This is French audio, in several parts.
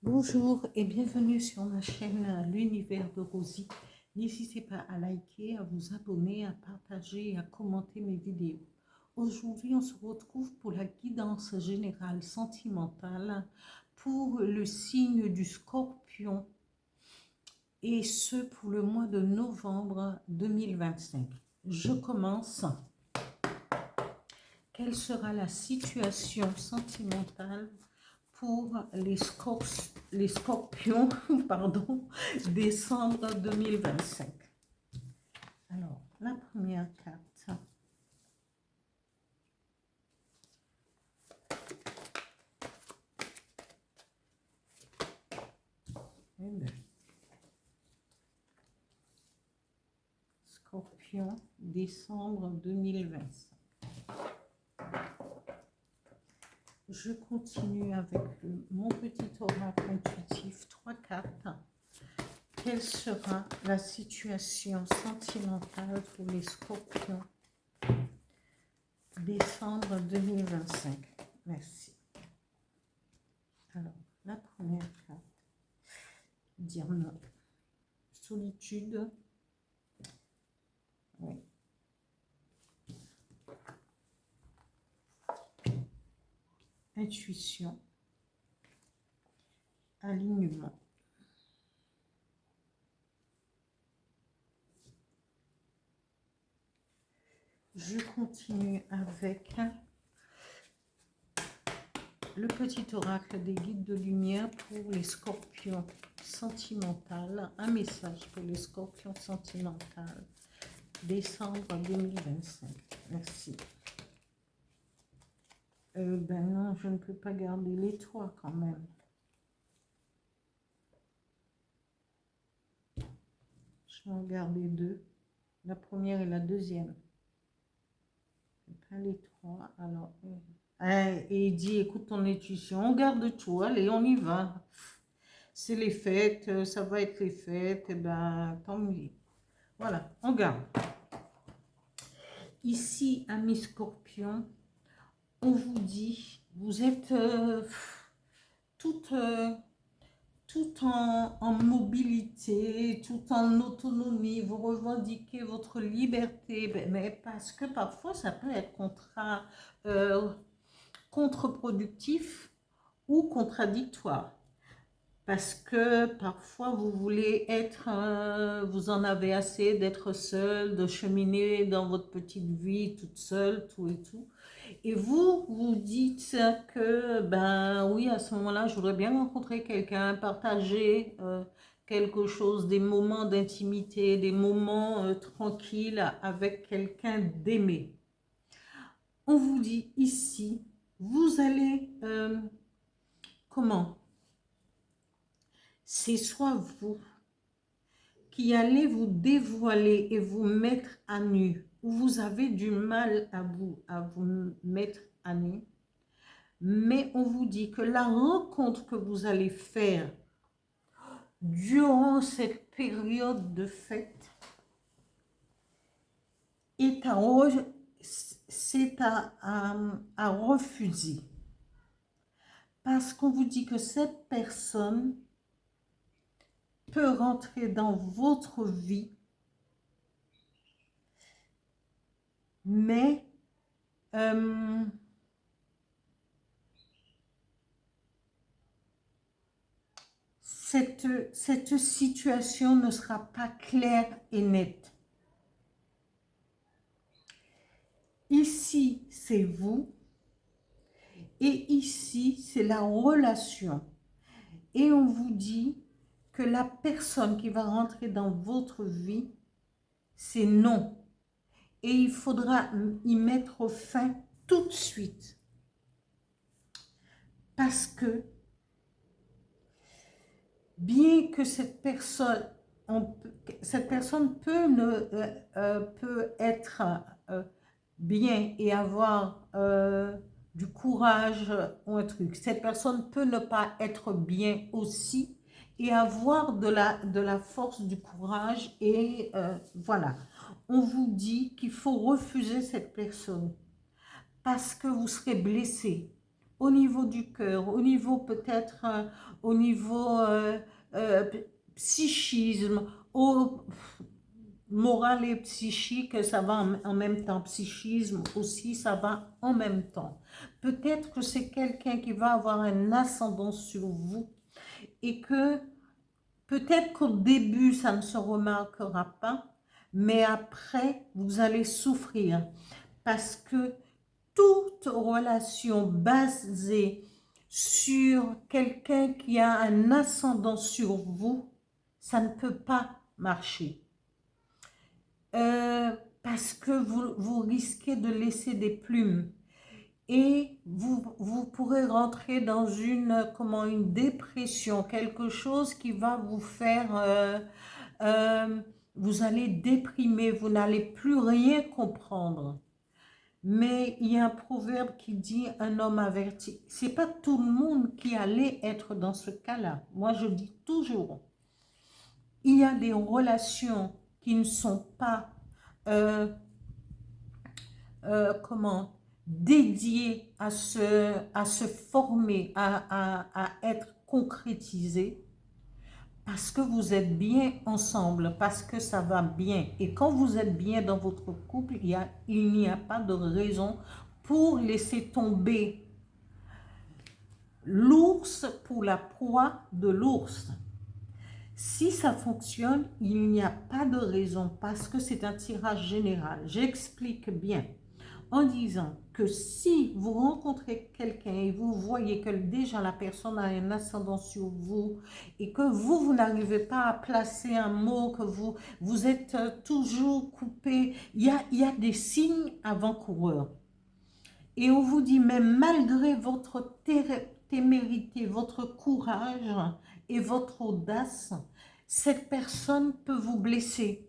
Bonjour et bienvenue sur ma chaîne L'Univers de Rosie. N'hésitez pas à liker, à vous abonner, à partager et à commenter mes vidéos. Aujourd'hui, on se retrouve pour la guidance générale sentimentale pour le signe du Scorpion et ce pour le mois de novembre 2025. Je commence. Quelle sera la situation sentimentale pour les scorpions, pardon, décembre 2025. Alors, la première carte. Scorpion, décembre 2025. Je continue avec mon petit oracle intuitif, 3 cartes. Quelle sera la situation sentimentale pour les scorpions décembre 2025? Merci. Alors, la première carte. Dire non. Solitude. Oui. Intuition. Alignement. Je continue avec le petit oracle des guides de lumière pour les scorpions sentimentales. Un message pour les scorpions sentimentales. Décembre 2025. Merci. Ben non, je ne peux pas garder les 3 quand même. Je vais en garder 2. La première et la deuxième. Pas les 3. Alors, et il dit, écoute ton intuition, on garde tout, allez, on y va. C'est les fêtes, ça va être les fêtes, et ben tant mieux. Voilà, on garde. Ici, amis scorpions, on vous dit, vous êtes tout en mobilité, tout en autonomie, vous revendiquez votre liberté, mais parce que parfois ça peut être contre-productif ou contradictoire. Parce que parfois vous voulez être, vous en avez assez d'être seul, de cheminer dans votre petite vie toute seule, tout et tout. Et vous, vous dites que, ben oui, à ce moment-là, je voudrais bien rencontrer quelqu'un, partager quelque chose, des moments d'intimité, des moments tranquilles avec quelqu'un d'aimé. On vous dit ici, vous allez, comment? C'est soit vous qui allez vous dévoiler et vous mettre à nu, ou vous avez du mal à vous mettre à nu, mais on vous dit que la rencontre que vous allez faire durant cette période de fête est à refuser. Parce qu'on vous dit que cette personne peut rentrer dans votre vie, mais cette situation ne sera pas claire et nette. Ici, c'est vous, et ici, c'est la relation. Et on vous dit que la personne qui va rentrer dans votre vie, c'est non. Et il faudra y mettre fin tout de suite. Parce que, bien que cette personne peut être bien et avoir du courage ou un truc. Cette personne peut ne pas être bien aussi et avoir de la force, du courage et voilà. On vous dit qu'il faut refuser cette personne parce que vous serez blessé. au niveau du cœur, au niveau peut-être, au niveau euh, psychisme, au moral et psychique, ça va en même temps. Psychisme aussi, ça va en même temps. Peut-être que c'est quelqu'un qui va avoir un ascendant sur vous et que peut-être qu'au début, ça ne se remarquera pas, mais après, vous allez souffrir parce que toute relation basée sur quelqu'un qui a un ascendant sur vous, ça ne peut pas marcher. Parce que vous risquez de laisser des plumes et vous pourrez rentrer dans une dépression, quelque chose qui va vous faire, vous allez déprimer, vous n'allez plus rien comprendre. Mais il y a un proverbe qui dit un homme averti. C'est pas tout le monde qui allait être dans ce cas-là. Moi, je dis toujours, il y a des relations qui ne sont pas euh, dédiées à se former, à être concrétisées, parce que vous êtes bien ensemble, parce que ça va bien. Et quand vous êtes bien dans votre couple, il n'y a pas de raison pour laisser tomber l'ours pour la proie de l'ours. Si ça fonctionne, il n'y a pas de raison parce que c'est un tirage général. J'explique bien en disant que si vous rencontrez quelqu'un et vous voyez que déjà la personne a un ascendant sur vous et que vous n'arrivez pas à placer un mot, que vous êtes toujours coupé, il y a des signes avant-coureurs. Et on vous dit, mais malgré votre témérité, votre courage et votre audace, cette personne peut vous blesser.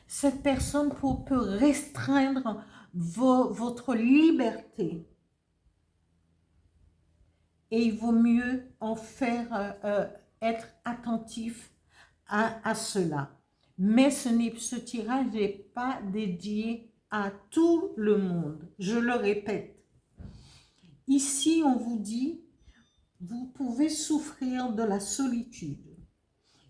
Cette personne peut restreindre votre liberté. Et il vaut mieux en faire, être attentif à cela. Mais ce tirage n'est pas dédié à tout le monde. Je le répète. Ici, on vous dit, vous pouvez souffrir de la solitude.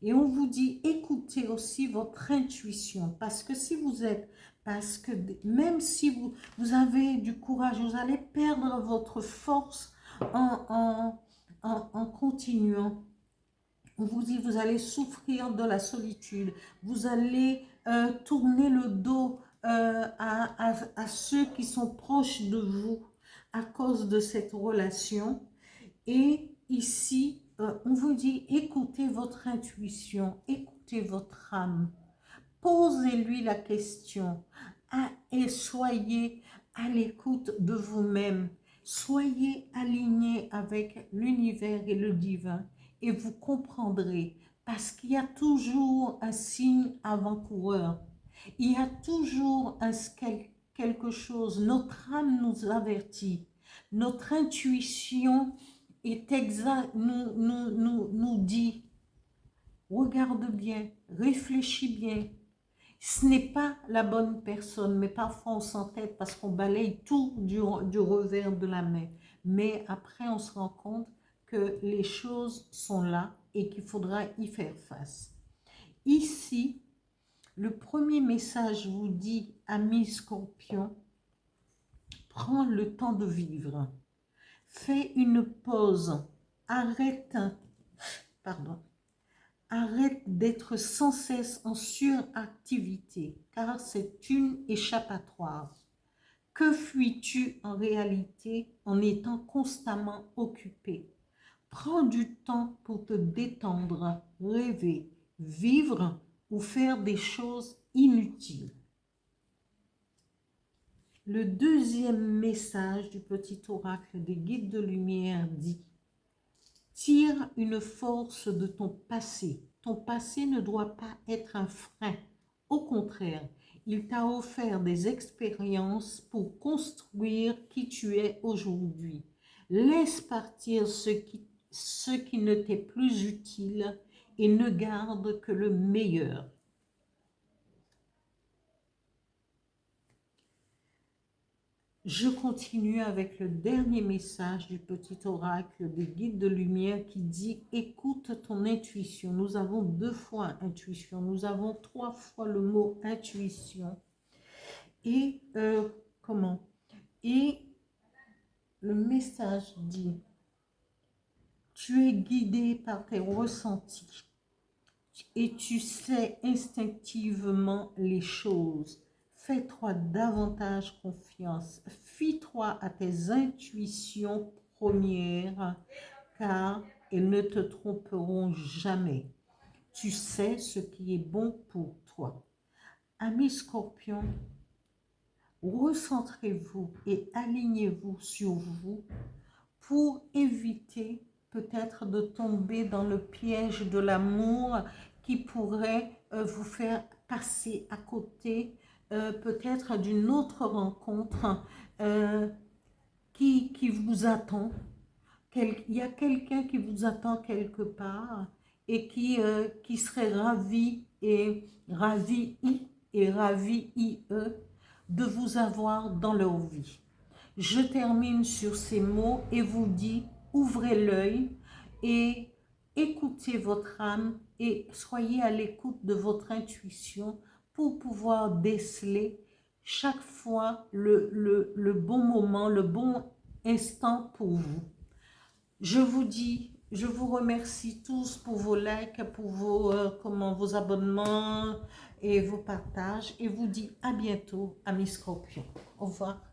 Et on vous dit, écoutez aussi votre intuition. Parce que si vous êtes, parce que même si vous avez du courage, vous allez perdre votre force en continuant. On vous dit, vous allez souffrir de la solitude. Vous allez tourner le dos à ceux qui sont proches de vous à cause de cette relation. Et ici, on vous dit, écoutez votre intuition, écoutez votre âme. Posez-lui la question et soyez à l'écoute de vous-même. Soyez alignés avec l'univers et le divin et vous comprendrez parce qu'il y a toujours un signe avant-coureur. Il y a toujours quelque chose. Notre âme nous avertit. Notre intuition est nous dit, regarde bien, réfléchis bien. Ce n'est pas la bonne personne, mais parfois on s'entête parce qu'on balaye tout du revers de la main. Mais après, on se rend compte que les choses sont là et qu'il faudra y faire face. Ici, le premier message vous dit, amis Scorpion, prends le temps de vivre. Fais une pause. Arrête d'être sans cesse en suractivité, car c'est une échappatoire. Que fuis-tu en réalité en étant constamment occupé? Prends du temps pour te détendre, rêver, vivre ou faire des choses inutiles. Le deuxième message du petit oracle des guides de lumière dit: tire une force de ton passé. Ton passé ne doit pas être un frein. Au contraire, il t'a offert des expériences pour construire qui tu es aujourd'hui. Laisse partir ce qui ne t'est plus utile et ne garde que le meilleur. Je continue avec le dernier message du petit oracle des guides de lumière qui dit « Écoute ton intuition ». Nous avons 2 fois intuition, nous avons 3 fois le mot intuition. Et comment? Et le message dit « Tu es guidé par tes ressentis et tu sais instinctivement les choses. Fais-toi davantage confiance. Fie-toi à tes intuitions premières, car elles ne te tromperont jamais. Tu sais ce qui est bon pour toi. » Amis Scorpions, recentrez-vous et alignez-vous sur vous pour éviter peut-être de tomber dans le piège de l'amour qui pourrait vous faire passer à côté peut-être d'une autre rencontre qui vous attend. Il y a quelqu'un qui vous attend quelque part et qui serait ravi de vous avoir dans leur vie. Je termine sur ces mots et vous dis, ouvrez l'œil et écoutez votre âme et soyez à l'écoute de votre intuition pour pouvoir déceler chaque fois le bon moment, le bon instant pour vous. Je vous dis, je vous remercie tous pour vos likes, pour vos abonnements et vos partages et vous dis à bientôt, amis Scorpions. Au revoir.